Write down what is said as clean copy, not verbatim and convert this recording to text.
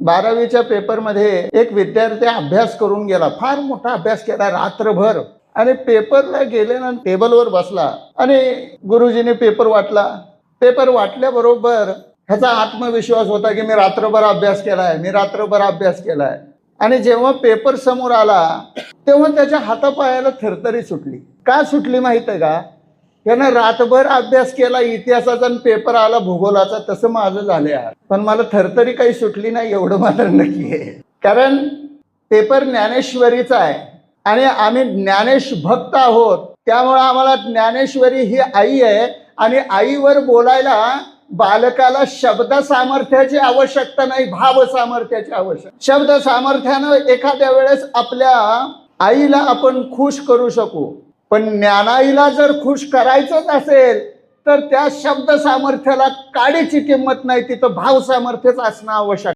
12वीच्या पेपरमध्ये एक विद्यार्थी अभ्यास करून गेला, फार मोठा अभ्यास केला रात्रभर, आणि पेपरला गेल्यानंतर टेबलवर बसला आणि गुरुजीने पेपर वाटला. पेपर वाटल्याबरोबर ह्याचा आत्मविश्वास होता की मी रात्रभर अभ्यास केलाय, मी रात्रभर अभ्यास केलाय. आणि जेव्हा पेपर समोर आला तेव्हा त्याच्या हातापायाला थरथरी सुटली. का सुटली माहित आहे का? त्यानं रातभर अभ्यास केला इतिहासाचा आणि पेपर आला भूगोलाचा. तसं माझं झालं यार, पण मला थरथरी काही सुटली नाही एवढं मात्र नक्की आहे. कारण पेपर ज्ञानेश्वरीचा आहे आणि आम्ही ज्ञानेश भक्त आहोत, त्यामुळे आम्हाला ज्ञानेश्वरी ही आई आहे. आणि आईवर बोलायला बालकाला शब्द सामर्थ्याची आवश्यकता नाही, भाव सामर्थ्याची आवश्यकता. शब्द सामर्थ्यानं एखाद्या वेळेस आपल्या आईला आपण खुश करू शकू, पण ज्ञानाईला जर खुश करायचंच असेल तर त्या शब्द सामर्थ्याला काडीची किंमत नाही, तिथं भाव सामर्थ्यच असणं आवश्यक.